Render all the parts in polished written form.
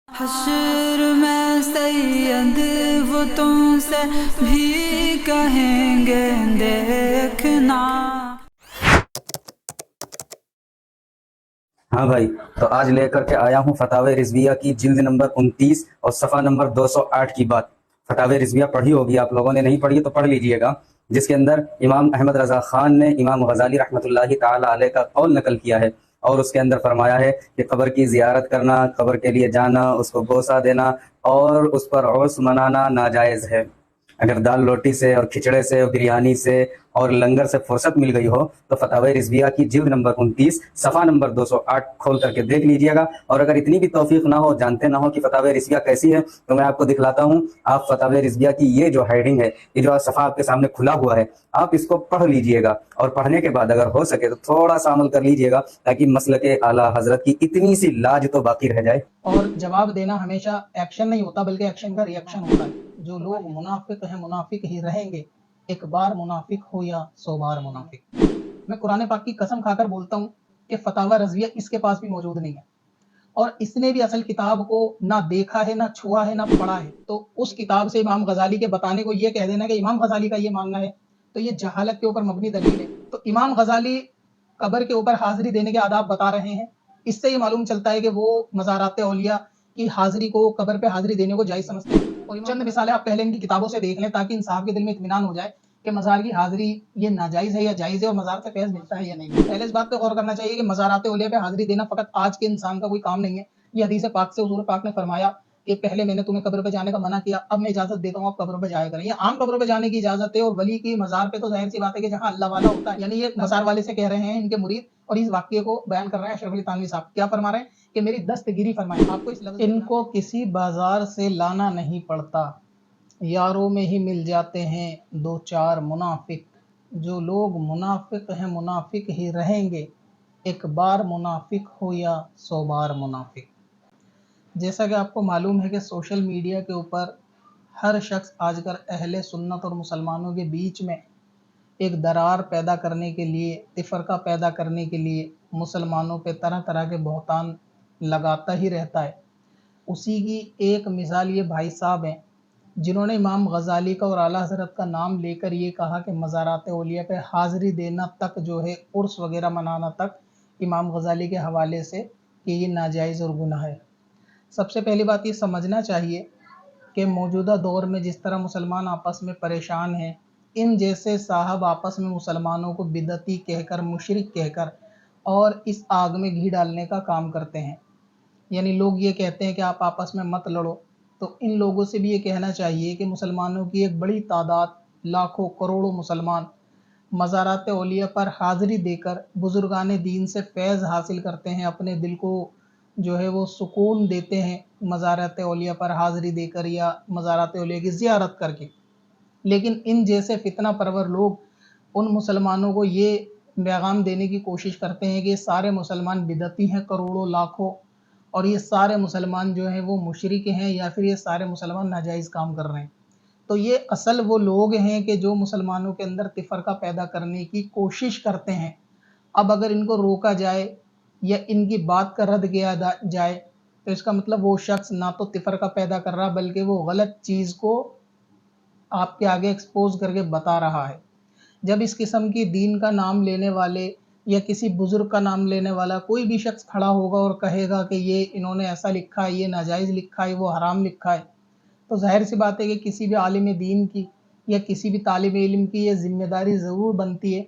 حشر میں سید وہ تم سے بھی کہیں گے دیکھنا۔ ہاں بھائی، تو آج لے کر کے آیا ہوں فتاوی رضویہ کی جلد نمبر 29 اور صفحہ نمبر 208 کی بات۔ فتاوی رضویہ پڑھی ہوگی آپ لوگوں نے، نہیں پڑھی تو پڑھ لیجئے گا، جس کے اندر امام احمد رضا خان نے امام غزالی رحمۃ اللہ تعالی علیہ کا قول نقل کیا ہے، اور اس کے اندر فرمایا ہے کہ قبر کی زیارت کرنا، قبر کے لیے جانا، اس کو بوسہ دینا اور اس پر عرس منانا ناجائز ہے۔ اگر دال روٹی سے اور کھچڑے سے اور بریانی سے اور لنگر سے فرصت مل گئی ہو تو فتاوی رضویہ کی جلد نمبر 29 صفحہ نمبر 208 کھول کر کے دیکھ لیجئے گا۔ اور اگر اتنی بھی توفیق نہ ہو، جانتے نہ ہو کہ فتاوی رضویہ کیسی ہے، تو میں آپ کو دکھلاتا ہوں۔ آپ فتاوی رضویہ کی یہ جو ہیڈنگ ہے، یہ جو صفحہ آپ کے سامنے کھلا ہوا ہے، آپ اس کو پڑھ لیجئے گا، اور پڑھنے کے بعد اگر ہو سکے تو تھوڑا سا عمل کر لیجئے گا، تاکہ مسلک اعلیٰ حضرت کی اتنی سی لاج تو باقی رہ جائے۔ اور جواب دینا ہمیشہ ایکشن نہیں ہوتا بلکہ ایکشن کا ریئیکشن ہوتا ہے۔ جو لوگ منافق ہیں منافق ہی رہیں گے، ایک بار منافق ہو یا 100 بار منافق۔ میں قرآن پاک کی قسم کھا کر بولتا ہوں کہ فتاوی رضویہ اس کے پاس بھی موجود نہیں ہے، اور اس نے بھی اصل کتاب کو نہ دیکھا ہے، نہ چھوا ہے، نہ پڑھا ہے۔ تو اس کتاب سے امام غزالی کے بتانے کو یہ کہہ دینا کہ امام غزالی کا یہ ماننا ہے، تو یہ جہالت کے اوپر مبنی دلیل ہے۔ تو امام غزالی قبر کے اوپر حاضری دینے کے آداب بتا رہے ہیں، اس سے یہ معلوم چلتا ہے کہ وہ مزارات اولیاء کی حاضری کو، قبر پہ حاضری دینے کو جائز سمجھتے ہیں۔ اور چند مثالیں آپ پہلے ان کی کتابوں سے دیکھ لیں تاکہ انصاف کے دل میں اطمینان ہو جائے کہ مزار کی حاضری یہ ناجائز ہے یا جائز ہے، اور مزار سے فیض ملتا ہے یا نہیں۔ پہلے اس بات پہ غور کرنا چاہیے کہ مزارات اولیاء پہ حاضری دینا فقط آج کے انسان کا کوئی کام نہیں ہے۔ یہ حدیث پاک سے حضور پاک نے فرمایا کہ پہلے میں نے تمہیں قبر پہ جانے کا منع کیا، اب میں اجازت دیتا ہوں آپ قبر پہ جایا کریں۔ یہ عام قبر پہ جانے کی اجازت ہے، اور ولی کی مزار پہ تو ظاہر سی بات ہے کہ جہاں اللہ والا ہوتا ہے، یعنی یہ مزار والے سے کہہ رہے ہیں ان کے مرید، اور اس واقعے کو بیان کر رہے ہیں اشرف علی تھانوی صاحب۔ کیا فرما رہے ہیں کہ میری دستگیری فرمائیں۔ آپ کو اس لفظ ان کو کسی بازار سے لانا نہیں پڑتا، یاروں میں ہی مل جاتے ہیں دو چار منافق۔ جو لوگ منافق ہیں منافق ہی رہیں گے، ایک بار منافق ہو یا 100 بار منافق۔ جیسا کہ آپ کو معلوم ہے کہ سوشل میڈیا کے اوپر ہر شخص آج کل اہل سنت اور مسلمانوں کے بیچ میں ایک درار پیدا کرنے کے لیے، تفرقہ پیدا کرنے کے لیے مسلمانوں پہ طرح طرح کے بہتان لگاتا ہی رہتا ہے۔ اسی کی ایک مثال یہ بھائی صاحب ہیں جنہوں نے امام غزالی کا اور اعلیٰ حضرت کا نام لے کر یہ کہا کہ مزارات اولیاء پہ حاضری دینا تک جو ہے، عرس وغیرہ منانا تک امام غزالی کے حوالے سے کہ یہ ناجائز اور گناہ ہے۔ سب سے پہلی بات یہ سمجھنا چاہیے کہ موجودہ دور میں جس طرح مسلمان آپس میں پریشان ہیں، ان جیسے صاحب آپس میں مسلمانوں کو بدعتی کہہ کر، مشرک کہہ کر، اور اس آگ میں گھی ڈالنے کا کام کرتے ہیں۔ یعنی لوگ یہ کہتے ہیں کہ آپ آپس میں مت لڑو، تو ان لوگوں سے بھی یہ کہنا چاہیے کہ مسلمانوں کی ایک بڑی تعداد، لاکھوں کروڑوں مسلمان مزارات اولیاء پر حاضری دے کر بزرگان دین سے فیض حاصل کرتے ہیں، اپنے دل کو جو ہے وہ سکون دیتے ہیں مزارات اولیاء پر حاضری دے کر یا مزارات اولیاء کی زیارت کر کے۔ لیکن ان جیسے فتنہ پرور لوگ ان مسلمانوں کو یہ پیغام دینے کی کوشش کرتے ہیں کہ یہ سارے مسلمان بدعتی ہیں کروڑوں لاکھوں، اور یہ سارے مسلمان جو ہیں وہ مشرک ہیں، یا پھر یہ سارے مسلمان ناجائز کام کر رہے ہیں۔ تو یہ اصل وہ لوگ ہیں کہ جو مسلمانوں کے اندر تفرقہ پیدا کرنے کی کوشش کرتے ہیں۔ اب اگر ان کو روکا جائے یا ان کی بات کا رد کیا جائے تو اس کا مطلب وہ شخص نہ تو تفرقہ پیدا کر رہا بلکہ وہ غلط چیز کو آپ کے آگے ایکسپوز کر کے بتا رہا ہے۔ جب اس قسم کی دین کا نام لینے والے یا کسی بزرگ کا نام لینے والا کوئی بھی شخص کھڑا ہوگا اور کہے گا کہ یہ انہوں نے ایسا لکھا ہے، یہ ناجائز لکھا ہے، وہ حرام لکھا ہے، تو ظاہر سی بات ہے کہ کسی بھی عالم دین کی یا کسی بھی طالب علم کی یہ ذمہ داری ضرور بنتی ہے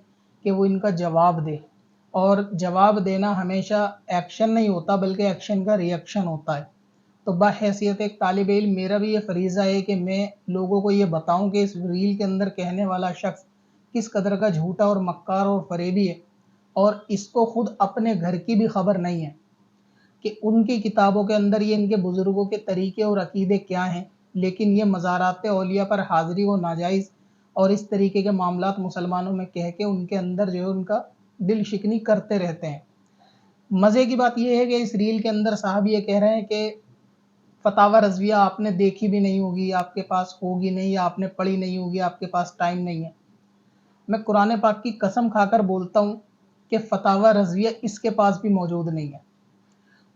کہ وہ ان کا جواب دے۔ اور جواب دینا ہمیشہ ایکشن نہیں ہوتا بلکہ ایکشن کا ریئیکشن ہوتا ہے۔ تو بحیثیت ایک طالب علم میرا بھی یہ فریضہ ہے کہ میں لوگوں کو یہ بتاؤں کہ اس ریل کے اندر کہنے والا شخص کس قدر کا جھوٹا اور مکار اور فریبی ہے، اور اس کو خود اپنے گھر کی بھی خبر نہیں ہے کہ ان کی کتابوں کے اندر یہ ان کے بزرگوں کے طریقے اور عقیدے کیا ہیں، لیکن یہ مزارات اولیاء پر حاضری و ناجائز اور اس طریقے کے معاملات مسلمانوں میں کہہ کے ان کے اندر جو ہے ان کا دل شکنی کرتے رہتے ہیں۔ مزے کی بات یہ ہے کہ اس ریل کے اندر صاحب یہ کہہ رہے ہیں کہ فتاوی رضویہ آپ نے دیکھی بھی نہیں ہوگی، آپ کے پاس ہوگی نہیں، یا آپ نے پڑھی نہیں ہوگی، آپ کے پاس ٹائم نہیں ہے۔ میں قرآن پاک کی قسم کھا کر بولتا ہوں کہ فتاوی رضویہ اس کے پاس بھی موجود نہیں ہے،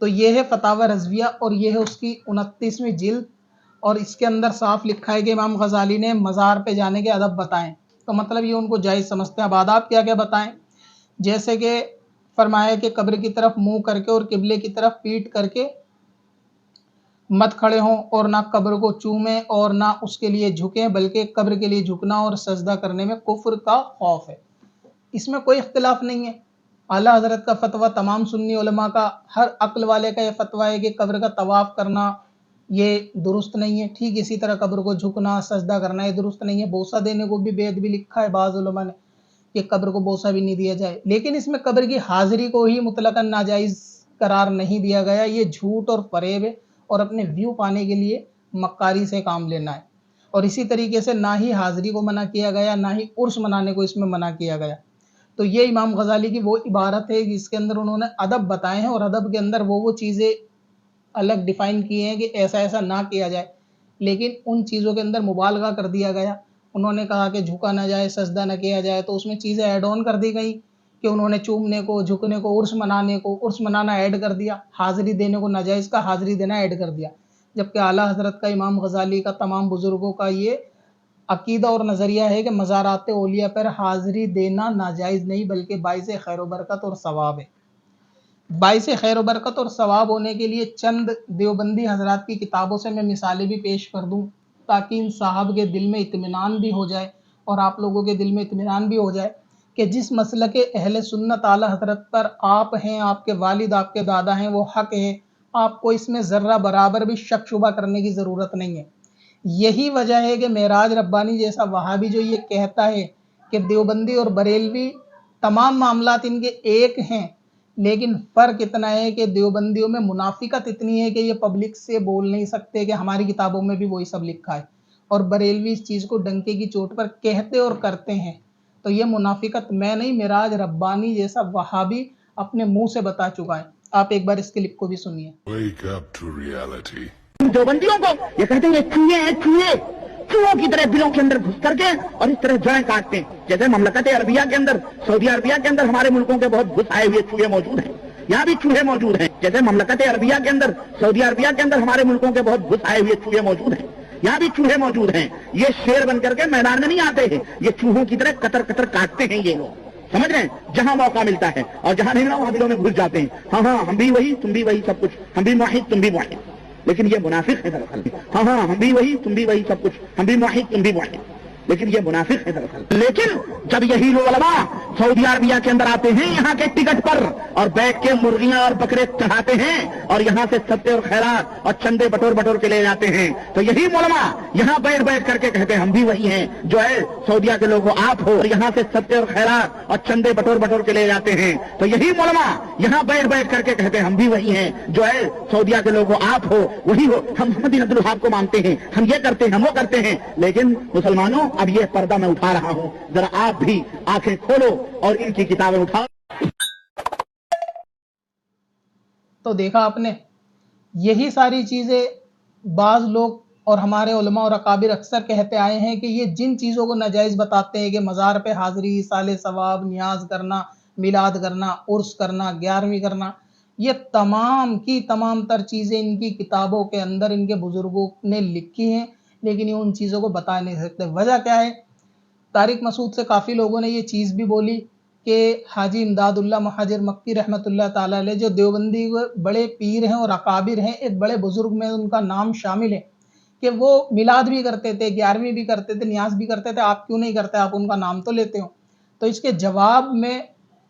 تو یہ ہے فتاوی رضویہ اور یہ ہے اس کی 29ویں جلد، اور اس کے اندر صاف لکھا ہے کہ امام غزالی نے مزار پہ جانے کے ادب بتائیں، تو مطلب یہ ان کو جائز سمجھتے ہیں۔ اب آداب کیا کیا بتائیں، جیسے کہ فرمایا کہ قبر کی طرف منہ کر کے اور قبلے کی طرف پیٹ کر کے مت کھڑے ہوں، اور نہ قبر کو چومیں اور نہ اس کے لیے جھکیں، بلکہ قبر کے لیے جھکنا اور سجدہ کرنے میں کفر کا خوف ہے۔ اس میں کوئی اختلاف نہیں ہے، اعلیٰ حضرت کا فتویٰ، تمام سنی علماء کا، ہر عقل والے کا یہ فتویٰ ہے کہ قبر کا طواف کرنا یہ درست نہیں ہے۔ ٹھیک اسی طرح قبر کو جھکنا، سجدہ کرنا یہ درست نہیں ہے۔ بوسہ دینے کو بھی بیعت بھی لکھا ہے بعض علماء نے کہ قبر کو بوسہ بھی نہیں دیا جائے، لیکن اس میں قبر کی حاضری کو ہی مطلقاً ناجائز قرار نہیں دیا گیا۔ یہ جھوٹ اور فریب ہے اور اپنے ویو پانے کے لیے مکاری سے کام لینا ہے، اور اسی طریقے سے نہ ہی حاضری کو منع کیا گیا، نہ ہی عرس منانے کو اس میں منع کیا گیا۔ تو یہ امام غزالی کی وہ عبارت ہے جس کے اندر انہوں نے ادب بتائے ہیں، اور ادب کے اندر وہ چیزیں الگ ڈیفائن کی ہیں کہ ایسا ایسا نہ کیا جائے، لیکن ان چیزوں کے اندر مبالغہ کر دیا گیا۔ انہوں نے کہا کہ جھکا نہ جائے، سجدہ نہ کیا جائے، تو اس میں چیزیں ایڈ آن کر دی گئیں کہ انہوں نے چومنے کو، جھکنے کو، عرس منانے کو، عرس منانا ایڈ کر دیا، حاضری دینے کو ناجائز کا حاضری دینا ایڈ کر دیا، جبکہ اعلیٰ حضرت کا، امام غزالی کا، تمام بزرگوں کا یہ عقیدہ اور نظریہ ہے کہ مزارات اولیاء پر حاضری دینا ناجائز نہیں بلکہ باعث خیر و برکت اور ثواب ہے۔ باعث خیر و برکت اور ثواب ہونے کے لیے چند دیوبندی حضرات کی کتابوں سے میں مثالیں بھی پیش کر دوں تاکہ ان صاحب کے دل میں اطمینان بھی ہو جائے اور آپ لوگوں کے دل میں اطمینان بھی ہو جائے کہ جس مسلک اہل سنت اعلیٰ حضرت پر آپ ہیں، آپ کے والد، آپ کے دادا ہیں، وہ حق ہے، آپ کو اس میں ذرہ برابر بھی شک شبہ کرنے کی ضرورت نہیں ہے۔ یہی وجہ ہے کہ معراج ربانی جیسا وہابی جو یہ کہتا ہے کہ دیوبندی اور بریلوی تمام معاملات ان کے ایک ہیں، لیکن فرق اتنا ہے کہ دیوبندیوں میں منافقت اتنی ہے کہ یہ پبلک سے بول نہیں سکتے کہ ہماری کتابوں میں بھی وہی سب لکھا ہے، اور بریلوی اس چیز کو ڈنکے کی چوٹ پر کہتے اور کرتے ہیں۔ تو یہ منافقت میں نہیں، معراج ربانی جیسا وہابی اپنے منہ سے بتا چکا ہے۔ آپ ایک بار اس کلپ کو بھی سنیے۔ Wake up to reality. دیوبندیوں کو یہ کہتے ہیں یہ چوہے ہیں، چوہوں کی طرح دلوں کے اندر گھس کر کے اور اس طرح جوائیں کاٹتے ہیں، جیسے مملکت عربیہ کے اندر، سعودی عربیہ کے اندر ہمارے ملکوں کے بہت گھس آئے ہوئے چوہے موجود ہیں، یہاں بھی چوہے موجود ہیں، جیسے مملکت عربیہ کے اندر، سعودی عربیہ کے اندر ہمارے ملکوں کے بہت گھس آئے ہوئے چوہے موجود ہیں، یہاں بھی چوہے موجود ہیں۔ یہ شیر بن کر کے میدان میں نہیں آتے ہیں، یہ چوہوں کی طرح قطر قطر کاٹتے ہیں یہ لوگ، سمجھ رہے ہیں؟ جہاں موقع ملتا ہے اور جہاں نہیں، وہاں دلوں میں گھس جاتے ہیں۔ ہاں ہم بھی وہی، تم بھی وہی، سب کچھ، ہم بھی موحد تم بھی موحد، لیکن یہ منافق ہے دراصل۔ ہاں ہم بھی وہی، تم بھی وہی، سب کچھ، ہم بھی موحد تم بھی موحد، لیکن یہ منافق ہے دراصل۔ لیکن جب یہی لوگ علماء سعودی عربیہ کے اندر آتے ہیں یہاں کے ٹکٹ پر اور بیٹھ کے مرغیاں اور بکرے چڑھاتے ہیں اور یہاں سے صدقے اور خیرات اور چندے بٹور کے لے جاتے ہیں، تو یہی علماء یہاں بیٹھ کر کے کہتے ہیں ہم بھی وہی ہیں جو ہے سعودیہ کے لوگوں آپ ہو، اور یہاں سے صدقے اور خیرات اور چندے بٹور کے لے جاتے ہیں، تو یہی علماء یہاں بیٹھ کر کے کہتے ہیں ہم بھی وہی ہیں جو ہے سعودیہ کے لوگوں آپ ہو، وہی ہو، ہم محمد عبد الوہاب کو مانتے ہیں، ہم یہ کرتے ہیں، ہم وہ کرتے ہیں۔ لیکن مسلمانوں اب یہ پردہ میں اٹھا رہا ہوں، ذرا آپ بھی آنکھیں کھولو اور ان کی کتابیں اٹھاؤ۔ تو دیکھا آپ نے، یہی ساری چیزیں بعض لوگ اور ہمارے علماء اور اکابر اکثر کہتے آئے ہیں کہ یہ جن چیزوں کو ناجائز بتاتے ہیں کہ مزار پہ حاضری، سال ثواب، نیاز کرنا، میلاد کرنا، عرس کرنا، 11ویں کرنا، یہ تمام کی تمام تر چیزیں ان کی کتابوں کے اندر ان کے بزرگوں نے لکھی ہیں، لیکن یہ ان چیزوں کو بتا نہیں سکتے۔ وجہ کیا ہے؟ طارق مسعود سے کافی لوگوں نے یہ چیز بھی بولی کہ حاجی امداد اللہ مہاجر مکی رحمۃ اللہ تعالیٰ علیہ جو دیوبندی بڑے پیر ہیں اور اکابر ہیں، ایک بڑے بزرگ میں ان کا نام شامل ہے کہ وہ میلاد بھی کرتے تھے، 11ویں بھی کرتے تھے، نیاز بھی کرتے تھے، آپ کیوں نہیں کرتے؟ آپ ان کا نام تو لیتے ہو۔ تو اس کے جواب میں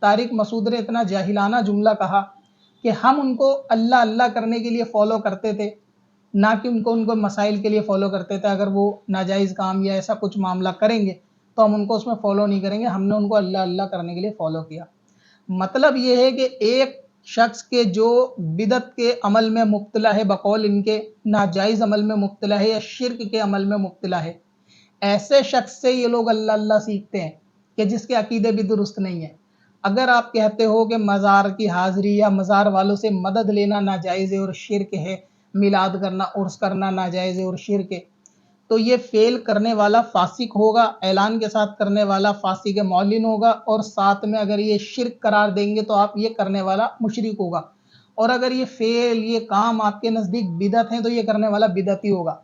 طارق مسعود نے اتنا جاہلانہ جملہ کہا کہ ہم ان کو اللہ اللہ کرنے کے لیے فالو کرتے تھے، نہ کہ ان کو مسائل کے لیے فالو کرتے تھے۔ اگر وہ ناجائز کام یا ایسا کچھ معاملہ کریں گے تو ہم ان کو اس میں فالو نہیں کریں گے، ہم نے ان کو اللہ اللہ کرنے کے لیے فالو کیا۔ مطلب یہ ہے کہ ایک شخص کے جو بدعت کے عمل میں مبتلا ہے، بقول ان کے ناجائز عمل میں مبتلا ہے یا شرک کے عمل میں مبتلا ہے، ایسے شخص سے یہ لوگ اللہ اللہ سیکھتے ہیں کہ جس کے عقیدے بھی درست نہیں ہیں۔ اگر آپ کہتے ہو کہ مزار کی حاضری یا مزار والوں سے مدد لینا ناجائز ہے اور شرک ہے، میلاد کرنا، عرس کرنا ناجائز ہے اور شرک ہے، تو یہ فیل کرنے والا فاسق ہوگا، اعلان کے ساتھ کرنے والا فاسق معلن ہوگا، اور ساتھ میں اگر یہ شرک قرار دیں گے تو آپ یہ کرنے والا مشرک ہوگا۔ اور اگر یہ فعل یہ کام آپ کے نزدیک بدعت ہیں تو یہ کرنے والا بدعتی ہوگا۔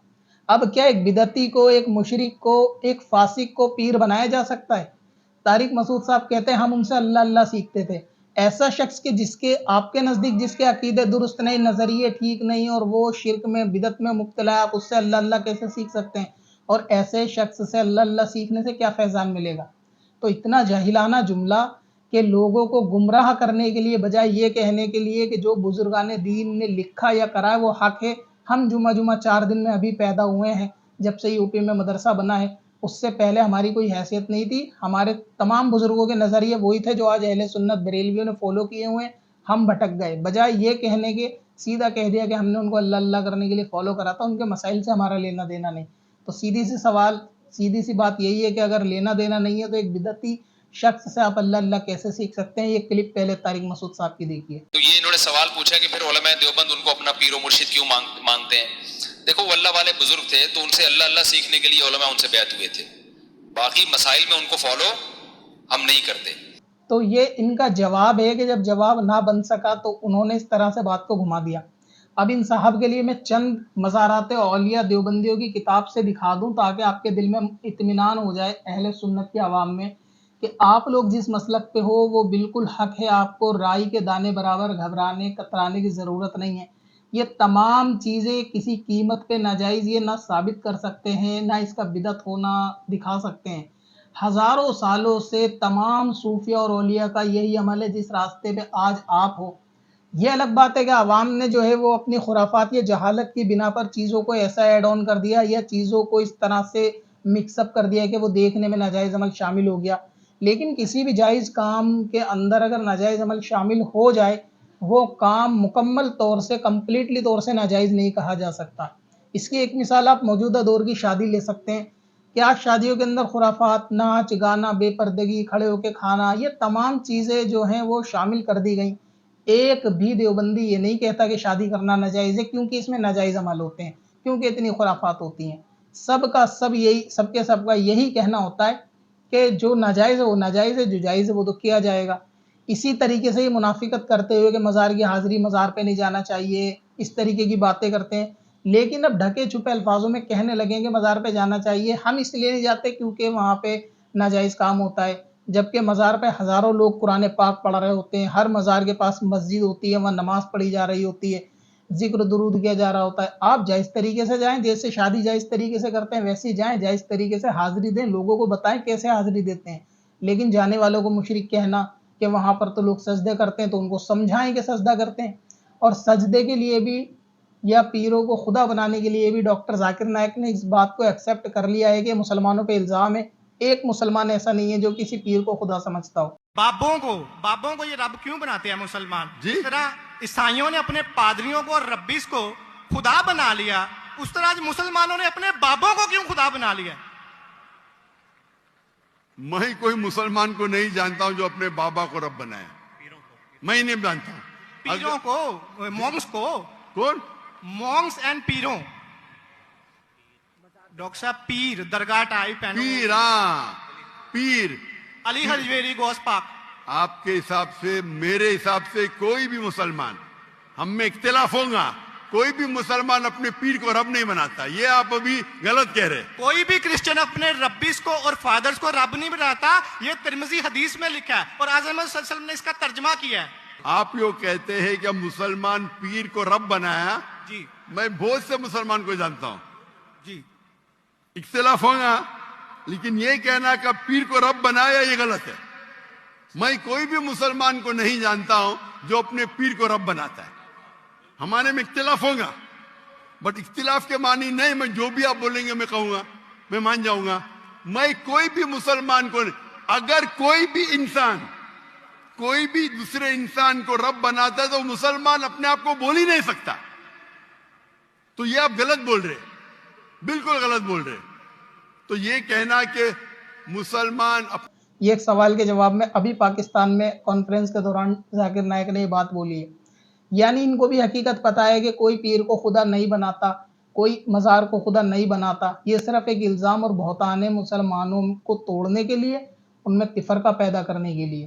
اب کیا ایک بدعتی کو ایک مشرک کو ایک فاسق کو پیر بنایا جا سکتا ہے؟ طارق مسعود صاحب کہتے ہیں ہم ان سے اللہ اللہ سیکھتے تھے۔ ایسا شخص کہ جس کے آپ کے نزدیک جس کے عقیدے درست نہیں، نظریے ٹھیک نہیں اور وہ شرک میں بدعت میں مبتلا ہے، آپ اس سے اللہ اللہ کیسے سیکھ سکتے ہیں؟ اور ایسے شخص سے اللہ اللہ سیکھنے سے کیا فیضان ملے گا؟ تو اتنا جاہلانہ جملہ کہ لوگوں کو گمراہ کرنے کے لیے بجائے یہ کہنے کے لیے کہ جو بزرگان دین نے لکھا یا کرا ہے وہ حق ہے۔ ہم جمعہ 4 دن میں ابھی پیدا ہوئے ہیں، جب سے یو پی میں مدرسہ بنا ہے، اس سے پہلے ہماری کوئی حیثیت نہیں تھی۔ ہمارے تمام بزرگوں کے نظریے وہی تھے جو آج اہل سنت بریلویوں نے فالو کیے ہوئے ہیں۔ ہم بھٹک گئے، بجائے یہ کہنے کے سیدھا کہہ دیا کہ ہم نے ان کو اللہ اللہ کرنے کے لیے فالو کرا تھا، ان کے مسائل سے ہمارا لینا دینا نہیں۔ تو سیدھی سی بات یہی ہے کہ اگر لینا دینا نہیں ہے تو ایک بدعتی شخص سے آپ اللہ اللہ کیسے سیکھ سکتے ہیں؟ یہ کلپ پہلے طارق مسعود صاحب کی دیکھیے۔ تو یہ انہوں نے سوال پوچھا کہ پھر علماء دیوبند ان کو اپنا پیر و مرشد کیوں مانتے ہیں؟ دیکھو وہ اللہ والے بزرگ تھے تو ان سے اللہ اللہ سیکھنے کے لیے علماء ان سے بیعت ہوئے تھے، باقی مسائل میں ان کو فالو ہم نہیں کرتے۔ تو یہ ان کا جواب ہے کہ جب جواب نہ بن سکا تو انہوں نے اس طرح سے بات کو گھما دیا۔ اب ان صاحب کے لیے میں چند مزارات اولیاء دیوبندیوں کی کتاب سے دکھا دوں تاکہ آپ کے دل میں اطمینان ہو جائے اہل سنت کے عوام میں کہ آپ لوگ جس مسلک پہ ہو وہ بالکل حق ہے، آپ کو رائی کے دانے برابر گھبرانے کترانے کی ضرورت نہیں ہے۔ یہ تمام چیزیں کسی قیمت پہ ناجائز یہ نہ ثابت کر سکتے ہیں، نہ اس کا بدعت ہونا دکھا سکتے ہیں۔ ہزاروں سالوں سے تمام صوفیہ اور اولیاء کا یہی عمل ہے جس راستے پہ آج آپ ہو۔ یہ الگ بات ہے کہ عوام نے جو ہے وہ اپنی خرافات یا جہالت کی بنا پر چیزوں کو ایسا ایڈ آن کر دیا یا چیزوں کو اس طرح سے مکس اپ کر دیا کہ وہ دیکھنے میں ناجائز عمل شامل ہو گیا۔ لیکن کسی بھی جائز کام کے اندر اگر ناجائز عمل شامل ہو جائے وہ کام مکمل طور سے کمپلیٹلی طور سے ناجائز نہیں کہا جا سکتا۔ اس کی ایک مثال آپ موجودہ دور کی شادی لے سکتے ہیں کہ آج شادیوں کے اندر خرافات، ناچ گانا، بے پردگی، کھڑے ہو کے کھانا، یہ تمام چیزیں جو ہیں وہ شامل کر دی گئیں۔ ایک بھی دیوبندی یہ نہیں کہتا کہ شادی کرنا ناجائز ہے کیونکہ اس میں ناجائز عمل ہوتے ہیں، کیونکہ اتنی خرافات ہوتی ہیں۔ سب کا یہی کہنا ہوتا ہے کہ جو ناجائز ہے وہ ناجائز ہے، جو جائز ہے وہ تو کیا جائے گا۔ اسی طریقے سے یہ منافقت کرتے ہوئے کہ مزار کی حاضری، مزار پہ نہیں جانا چاہیے، اس طریقے کی باتیں کرتے ہیں، لیکن اب ڈھکے چھپے الفاظوں میں کہنے لگیں کہ مزار پہ جانا چاہیے۔ ہم اس لیے نہیں جاتے کیونکہ وہاں پہ ناجائز کام ہوتا ہے، جبکہ مزار پہ ہزاروں لوگ قرآن پاک پڑھ رہے ہوتے ہیں، ہر مزار کے پاس مسجد ہوتی ہے، وہاں نماز پڑھی جا رہی ہوتی ہے، ذکر درود کیا جا رہا ہوتا ہے۔ آپ جائز طریقے سے جائیں، جیسے شادی جائز طریقے سے کرتے ہیں ویسے جائیں، جائز طریقے سے حاضری دیں، لوگوں کو بتائیں کیسے حاضری دیتے ہیں۔ لیکن جانے والوں کو مشرک کہنا کہ وہاں پر تو لوگ سجدے کرتے ہیں تو ان کو سمجھائیں کہ سجدہ کرتے ہیں۔ اور سجدے کے لیے بھی یا پیروں کو خدا بنانے کے لیے بھی ڈاکٹر ذاکر نائک نے اس بات کو ایکسیپٹ کر لیا ہے کہ مسلمانوں پہ الزام ہے، ایک مسلمان ایسا نہیں ہے جو کسی پیر کو خدا سمجھتا ہو۔ بابوں کو یہ رب کیوں بناتے ہیں مسلمان؟ جس طرح عیسائیوں نے اپنے پادریوں کو اور ربیس کو خدا بنا لیا، اس طرح آج مسلمانوں نے اپنے بابوں کو کیوں خدا بنا لیا؟ میں کوئی مسلمان کو نہیں جانتا ہوں جو اپنے بابا کو رب بنائے، میں نہیں جانتا ہوں۔ پیروں کو، مونگس کو، کون؟ مونگس اینڈ پیروں۔ ڈاکٹر صاحب پیر درگاہ ٹائپ پیر، ہاں پیر، علی حجویری گوس پاک۔ آپ کے حساب سے، میرے حساب سے کوئی بھی مسلمان، ہم میں اختلاف ہوگا، کوئی بھی مسلمان اپنے پیر کو رب نہیں بناتا، یہ آپ ابھی غلط کہہ رہے۔ کوئی بھی کرسچن اپنے ربیس کو اور فادرز کو رب نہیں بناتا، یہ ترمذی حدیث میں لکھا ہے اور اعظم صلی اللہ علیہ وسلم نے اس کا ترجمہ کیا ہے۔ آپ یہ کہتے ہیں کہ مسلمان پیر کو رب بنایا، جی میں بہت سے مسلمان کو جانتا ہوں، جی اختلاف ہوگا، لیکن یہ کہنا کہ پیر کو رب بنایا یہ غلط ہے۔ میں کوئی بھی مسلمان کو نہیں جانتا ہوں جو اپنے پیر کو رب بناتا ہے۔ ہمارے میں اختلاف ہوگا، بٹ اختلاف کے معنی نہیں میں جو بھی آپ بولیں گے میں کہوں گا، میں مان جاؤں گا۔ میں کوئی بھی مسلمان کو، اگر کوئی بھی انسان کوئی بھی دوسرے انسان کو رب بناتا ہے تو مسلمان اپنے آپ کو بول ہی نہیں سکتا۔ تو یہ آپ غلط بول رہے، بالکل غلط بول رہے۔ تو یہ کہنا کہ مسلمان یہ ایک سوال کے جواب میں ابھی پاکستان میں کانفرنس کے دوران ذاکر نائک نے یہ بات بولی ہے، یعنی ان کو بھی حقیقت پتہ ہے کہ کوئی پیر کو خدا نہیں بناتا، کوئی مزار کو خدا نہیں بناتا، یہ صرف ایک الزام اور بہتان ہے مسلمانوں کو توڑنے کے لیے، ان میں تفرقہ پیدا کرنے کے لیے۔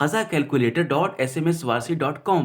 qazacalculator.smswarsi.com